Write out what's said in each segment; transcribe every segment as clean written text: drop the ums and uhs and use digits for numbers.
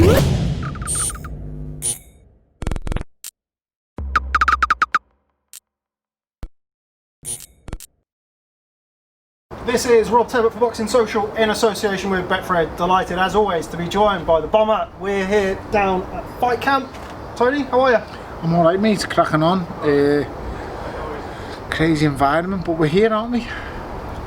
This is Rob Tebbutt for Boxing Social in association with Betfred. Delighted as always to be joined by the Bomber. We're here down at Fight Camp. Tony, how are you? I'm alright mate, cracking on. Crazy environment, but we're here, aren't we?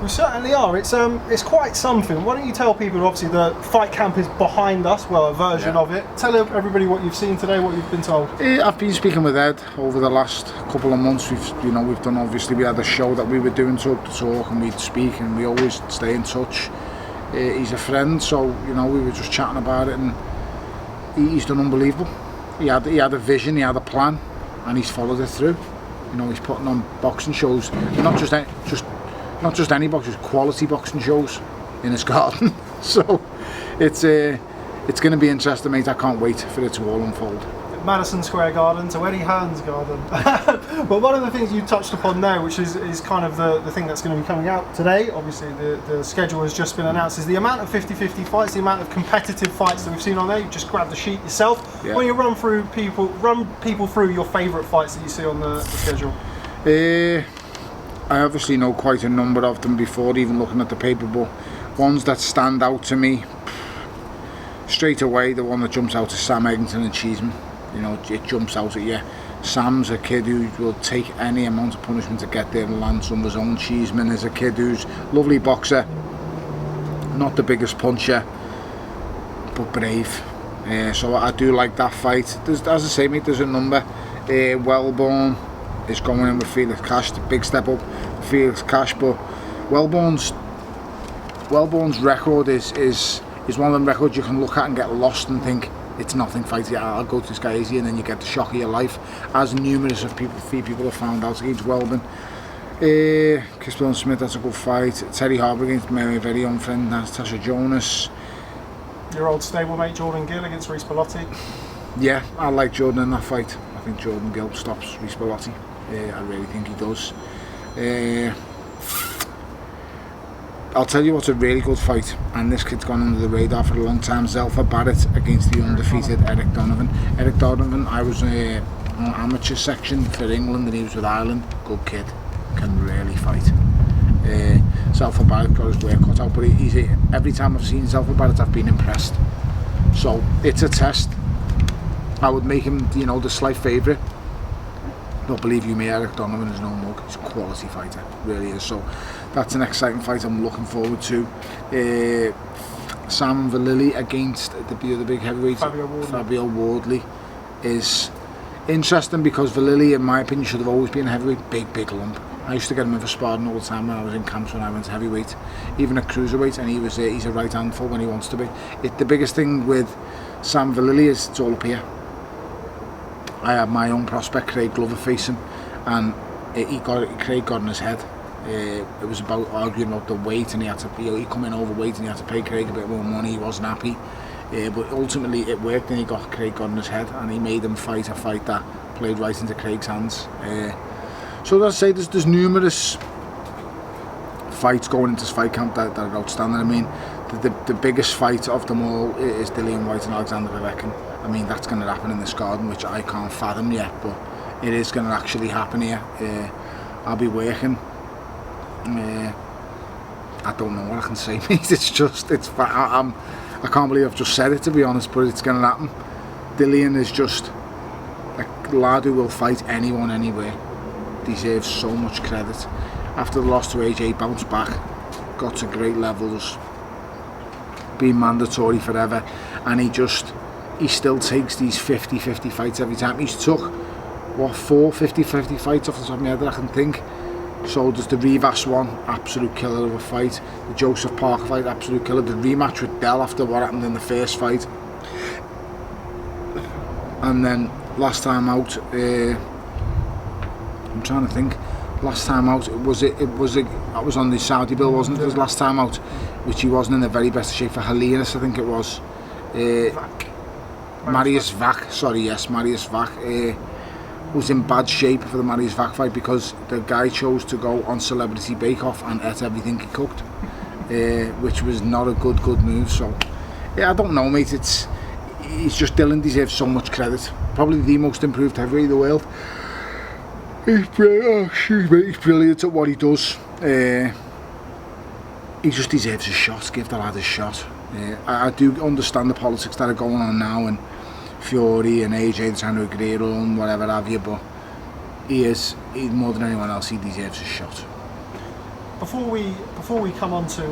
We certainly are. It's quite something. Why don't you tell people, obviously the Fight Camp is behind us, well a version of it. Tell everybody what you've seen today, what you've been told. I've been speaking with Ed over the last couple of months. We've done, obviously we had a show that we were doing to talk and we'd speak and we always stay in touch. He's a friend, so we were just chatting about it and he's done unbelievable. He had a vision, he had a plan and he's followed it through. He's putting on boxing shows, not just any boxers, quality boxing shows in his garden. So it's going to be interesting, mate. I can't wait for it to all unfold. Madison Square Garden to Eddie Hearn's garden. But one of the things you touched upon there, which is kind of the thing that's going to be coming out today, obviously the schedule has just been announced, is the amount of 50-50 fights, the amount of competitive fights that we've seen on there. You've just grabbed the sheet yourself. Yeah. When you run people through your favourite fights that you see on the schedule. I obviously know quite a number of them before even looking at the paper, but ones that stand out to me straight away, the one that jumps out is Sam Eggington and Cheeseman. It jumps out at you. Sam's a kid who will take any amount of punishment to get there and land some of his own. Cheeseman is a kid who's a lovely boxer, not the biggest puncher, but brave. So I do like that fight. As I say, mate, there's a number. Wellborn is going in with Felix Cash, the big step up for Felix Cash, but Wellborn's record is one of them records you can look at and get lost and think it's nothing fight. Yeah, I'll go to this guy easy, and then you get the shock of your life, as numerous of few people have found out against Wellborn. Kisbell Smith, that's a good fight. Terry Harbour against my very own friend Natasha Jonas. Your old stablemate Jordan Gill against Reece Bellotti. Yeah, I like Jordan in that fight. I think Jordan Gill stops Reece Bellotti. I really think he does. I'll tell you what's a really good fight, and this kid's gone under the radar for a long time. Zelfa Barrett against the undefeated Eric Donovan. Eric Donovan, I was on amateur section for England and he was with Ireland. Good kid, can really fight. Zelfa Barrett got his work cut out, but every time I've seen Zelfa Barrett I've been impressed. So it's a test. I would make him, the slight favourite. But believe you me, Eric Donovan is no mug. He's a quality fighter, really is. So that's an exciting fight I'm looking forward to. Sam Vallily against the big heavyweight Fabio Wardley is interesting because Vallily, in my opinion, should have always been a heavyweight. Big lump. I used to get him in for sparring all the time when I was in camps when I went to heavyweight, even at cruiserweight, and he's a right handful when he wants to be. The biggest thing with Sam Vallily is it's all up here. I had my own prospect, Craig Glover, facing, and Craig got in his head. It was about arguing about the weight, and he had to, he come in overweight, and he had to pay Craig a bit more money. He wasn't happy, but ultimately it worked, and Craig got in his head, and he made him fight a fight that played right into Craig's hands. So as I say, there's numerous fights going into this fight camp that are outstanding. I mean, the biggest fight of them all is Dillian Whyte and Alexander Povetkin. I mean, that's going to happen in this garden, which I can't fathom yet, but it is going to actually happen here. I'll be working. I don't know what I can say, mate. I can't believe I've just said it, to be honest, but it's going to happen. Dillian is just a lad who will fight anyone, anywhere. Deserves so much credit. After the loss to AJ, bounced back, got to great levels, been mandatory forever, and he still takes these 50-50 fights every time. He's took, 4 50-50 fights off the top of my head that I can think. So there's the Rivas one, absolute killer of a fight. The Joseph Parker fight, absolute killer. The rematch with Dell after what happened in the first fight. And then last time out, I'm trying to think. Last time out, I was on the Saudi bill, wasn't it? It was last time out, which he wasn't in the very best shape for Halinas, I think it was. Marius Vac, Marius Vac was in bad shape for the Marius Vac fight because the guy chose to go on Celebrity Bake Off and ate everything he cooked, which was not a good move. So yeah, I don't know, mate. he's just, Dillian deserves so much credit. Probably the most improved heavyweight in the world. He's brilliant, he's brilliant at what he does. He just deserves a shot. Give the lad a shot. I do understand the politics that are going on now, and Fury and AJ trying to agree on whatever have you, but he's more than anyone else, he deserves a shot. Before we come on to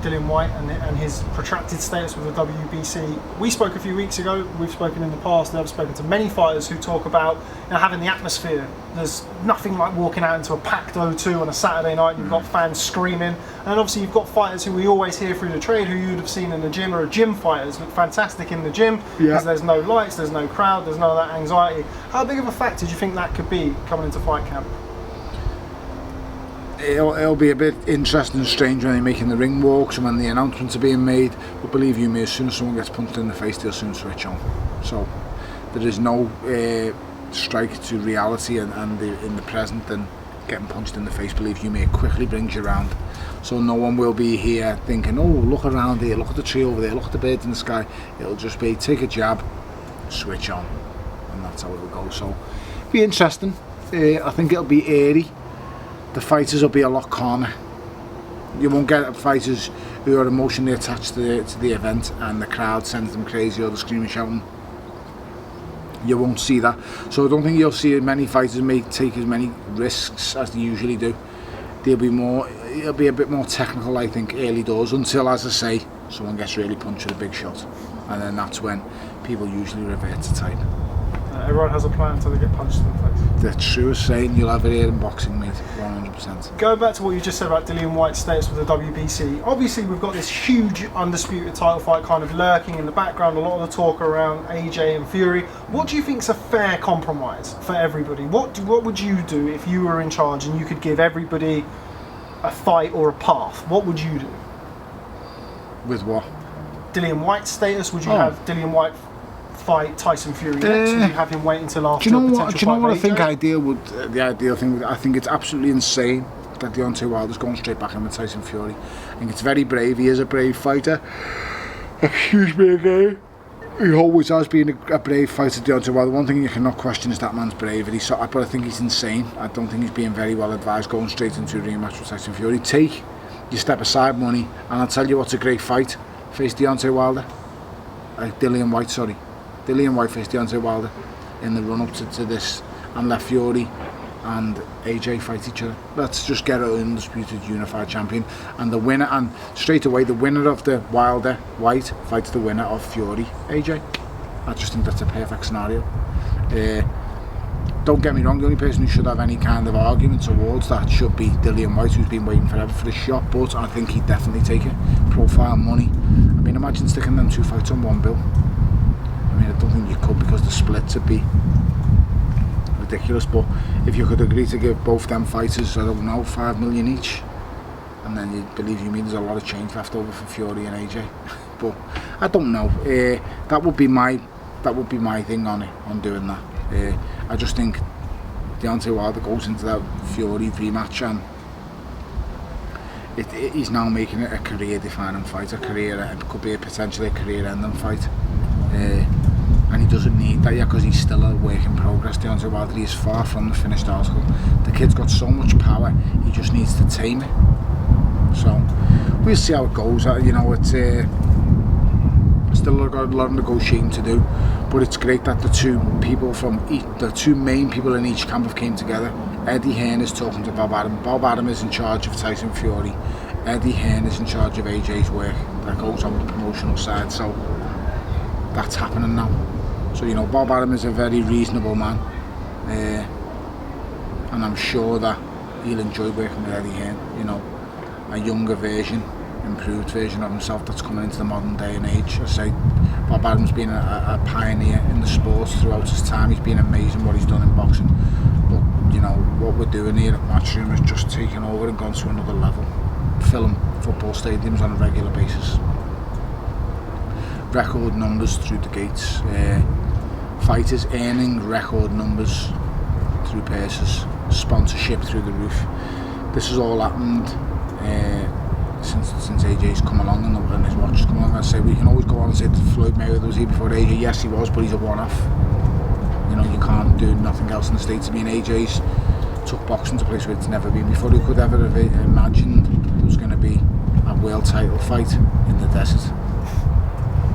Dillian Whyte and his protracted status with the WBC, we spoke a few weeks ago, we've spoken in the past, and I've spoken to many fighters who talk about having the atmosphere. There's nothing like walking out into a packed O2 on a Saturday night and you've got fans screaming, and obviously you've got fighters who we always hear through the trade who you'd have seen in the gym, or gym fighters look fantastic in the gym because there's no lights, there's no crowd, there's none of that anxiety. How big of a factor do you think that could be coming into fight camp? It'll be a bit interesting and strange when they're making the ring walks and when the announcements are being made, but believe you me, as soon as someone gets punched in the face, they'll soon switch on. So there is no strike to reality and in the present, and getting punched in the face, believe you me, it quickly brings you around. So no one will be here thinking, oh, look around here, look at the tree over there, look at the birds in the sky. It'll just be take a jab, switch on, and that's how it will go. So it'll be interesting. I think it'll be airy. The fighters will be a lot calmer. You won't get fighters who are emotionally attached to the event and the crowd sends them crazy or they're screaming, shouting. You won't see that. So I don't think you'll see many fighters take as many risks as they usually do. It'll be a bit more technical, I think, early doors, until, as I say, someone gets really punched with a big shot. And then that's when people usually revert to type. Everyone has a plan until they get punched in the face. The truest saying, you'll have it here in boxing, mate, 100%. Going back to what you just said about Dillian Whyte's status with the WBC, obviously we've got this huge undisputed title fight kind of lurking in the background, a lot of the talk around AJ and Fury. What do you think is a fair compromise for everybody? What would you do if you were in charge and you could give everybody a fight or a path? What would you do? With what? Dillian Whyte's status? Would you have Dillian Whyte fight Tyson Fury next? Would you have him wait until after? Do you know what I think the ideal thing? I think it's absolutely insane that Deontay Wilder's going straight back in with Tyson Fury. I think it's very brave. He is a brave fighter. Excuse me again. He always has been a brave fighter, Deontay Wilder. One thing you cannot question is that man's bravery. So, but I think he's insane. I don't think he's being very well advised going straight into a rematch with Tyson Fury. Take your step aside money, and I'll tell you what's a great fight. Face Deontay Wilder. Dillian Whyte, sorry. Dillian Whyte faced Deontay Wilder in the run-up to this, and let Fury and AJ fight each other. Let's just get an undisputed unified champion, and the winner, and straight away the winner of the Wilder Whyte fights the winner of Fury AJ. I just think that's a perfect scenario. Don't get me wrong, the only person who should have any kind of argument towards that should be Dillian Whyte, who's been waiting forever for the shot, but I think he'd definitely take it. Profile, money. I mean, imagine sticking them two fights on one bill. I mean, I don't think you could, because the splits would be ridiculous, but if you could agree to give both them fighters, I don't know, 5 million each, and then you believe you mean there's a lot of change left over for Fury and AJ. But I don't know. That would be my thing on doing that. I just think Deontay Wilder goes into that Fury rematch and he's now making it a career-defining fight, it could be potentially a career-ending fight. And he doesn't need that yet because he's still a work in progress. Deontay Wilder, he is far from the finished article. The kid's got so much power, he just needs to tame it. So we'll see how it goes. You know, it's still got a lot of negotiating to do, but it's great that the two main people in each camp have came together. Eddie Hearn is talking to Bob Arum. Bob Arum is in charge of Tyson Fury. Eddie Hearn is in charge of AJ's work that goes on the promotional side. So that's happening now. So, you know, Bob Arum is a very reasonable man, and I'm sure that he'll enjoy working with Eddie Hearn. You know, a younger version, improved version of himself that's coming into the modern day and age. I say Bob Arum's been a pioneer in the sport throughout his time. He's been amazing what he's done in boxing, but you know what we're doing here at Matchroom is just taking over and gone to another level. Filling football stadiums on a regular basis, record numbers through the gates, fighters earning record numbers through purses, sponsorship through the roof. This has all happened since AJ's come along and his watch has come along. I say we can always go on and say that Floyd Mayweather was here before AJ. Yes, he was, but he's a one-off. You know, you can't do nothing else in the States. I mean, AJ's took boxing to a place where it's never been before. Who could ever have imagined there was going to be a world title fight in the desert?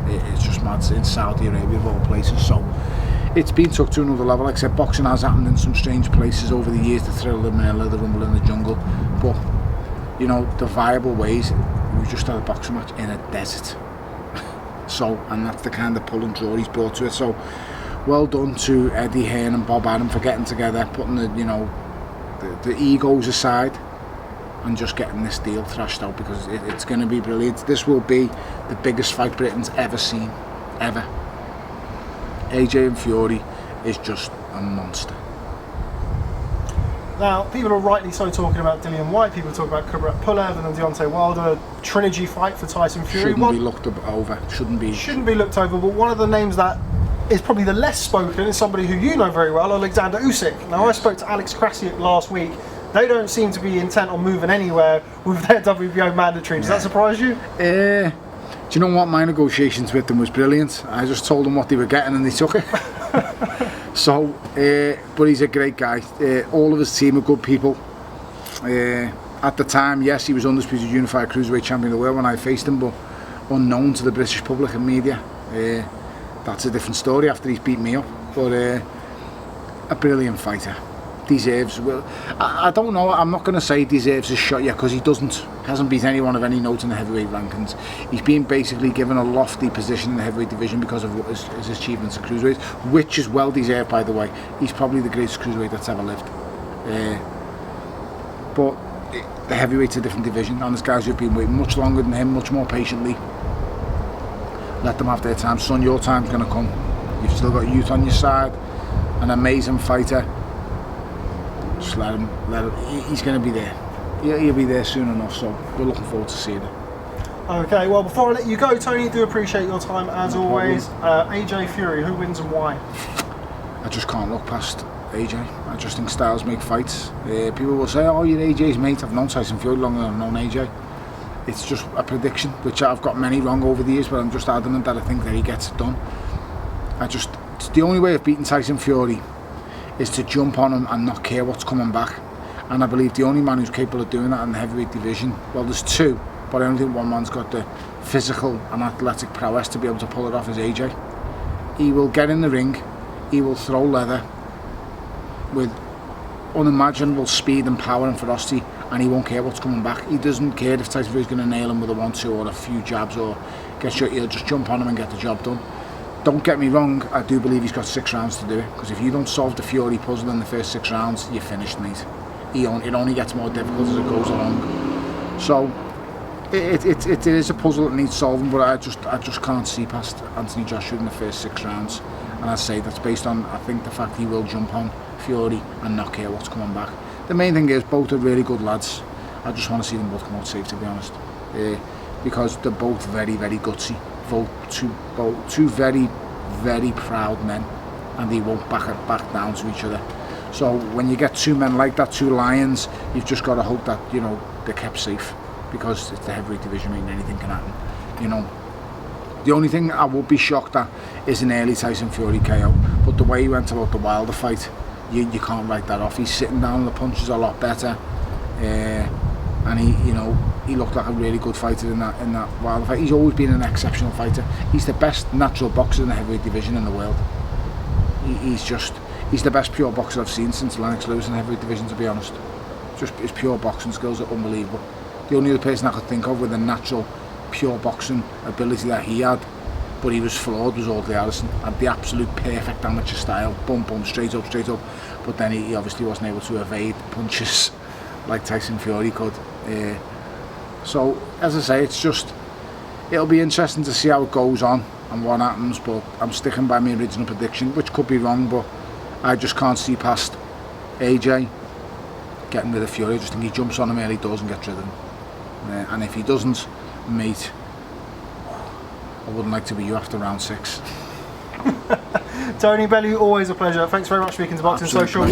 It's just mad. In Saudi Arabia of all places. So it's been took to another level. Like I said, boxing has happened in some strange places over the years, the Thrill, the Miller, the Rumble in the Jungle, but you know, the viable ways, we just had a boxing match in a desert. So, and that's the kind of pull and draw he's brought to it. So well done to Eddie Hearn and Bob Arum for getting together, putting the, you know, the egos aside and just getting this deal thrashed out, because it's going to be brilliant. This will be the biggest fight Britain's ever seen, ever. AJ and Fury is just a monster. Now, people are rightly so talking about Dillian Whyte, people talk about Kubrat Pulev and then Deontay Wilder, trilogy fight for Tyson Fury. Shouldn't be looked over, shouldn't be looked over, but one of the names that is probably the less spoken is somebody who you know very well, Alexander Usyk. Now, I spoke to Alex Krasniuk last week. They don't seem to be intent on moving anywhere with their WBO mandatory. Does that surprise you? Do you know what? My negotiations with them was brilliant. I just told them what they were getting and they took it. So, but he's a great guy. All of his team are good people. At the time, yes, he was undisputed unified cruiserweight champion of the world when I faced him, but unknown to the British public and media. That's a different story after he's beat me up. But a brilliant fighter. Deserves, well, I don't know, I'm not going to say he deserves a shot yet, because he hasn't beat anyone of any note in the heavyweight rankings. He's been basically given a lofty position in the heavyweight division because of his achievements at cruiserweight, which is well deserved, by the way. He's probably the greatest cruiserweight that's ever lived. But the heavyweight's a different division, and there's guys who've been waiting much longer than him, much more patiently. Let them have their time. Son, your time's going to come. You've still got youth on your side, an amazing fighter. Just let him, he's going to be there. He'll be there soon enough, so we're looking forward to seeing it. Okay, well, before I let you go, Tony, do appreciate your time as always. AJ Fury, who wins and why? I just can't look past AJ. I just think styles make fights. People will say, oh, you're AJ's mate. I've known Tyson Fury longer than I've known AJ. It's just a prediction, which I've got many wrong over the years, but I'm just adamant that I think that he gets it done. It's the only way of beating Tyson Fury is to jump on him and not care what's coming back. And I believe the only man who's capable of doing that in the heavyweight division, well, there's two, but I don't think one man's got the physical and athletic prowess to be able to pull it off as AJ. He will get in the ring, he will throw leather with unimaginable speed and power and ferocity, and he won't care what's coming back. He doesn't care if Tyson Fury's going to nail him with a 1-2 or a few jabs or get shot. He'll just jump on him and get the job done. Don't get me wrong, I do believe he's got 6 rounds to do it, because if you don't solve the Fury puzzle in the first 6 rounds, you're finished, mate. It only gets more difficult as it goes along. So it is a puzzle that needs solving, but I just can't see past Anthony Joshua in the first 6 rounds. And I say that's based on, I think, the fact he will jump on Fury and not care what's coming back. The main thing is both are really good lads. I just want to see them both come out safe, to be honest, because they're both very, very gutsy. Two very, very proud men, and they won't back down to each other. So when you get two men like that, two lions, you've just got to hope that, you know, they're kept safe, because it's the heavyweight division, and anything can happen. You know, the only thing I would be shocked at is an early Tyson Fury KO, but the way he went about the Wilder fight, you can't write that off. He's sitting down, the punches a lot better, and he looked like a really good fighter in that Wilder fight. He's always been an exceptional fighter. He's the best natural boxer in the heavyweight division in the world. He's the best pure boxer I've seen since Lennox Lewis in the heavyweight division, to be honest. Just his pure boxing skills are unbelievable. The only other person I could think of with a natural pure boxing ability that he had, but he was flawed, was Audley Harrison. Had the absolute perfect amateur style, boom boom, straight up, but then he obviously wasn't able to evade punches like Tyson Fury could. So as I say, it'll be interesting to see how it goes on and what happens, but I'm sticking by my original prediction, which could be wrong, but I just can't see past AJ getting rid of Fury. I just think he jumps on him early doors and gets rid of him, and if he doesn't, mate, I wouldn't like to be you after round 6. Tony Bellew, always a pleasure. Thanks very much for speaking to Boxing Social.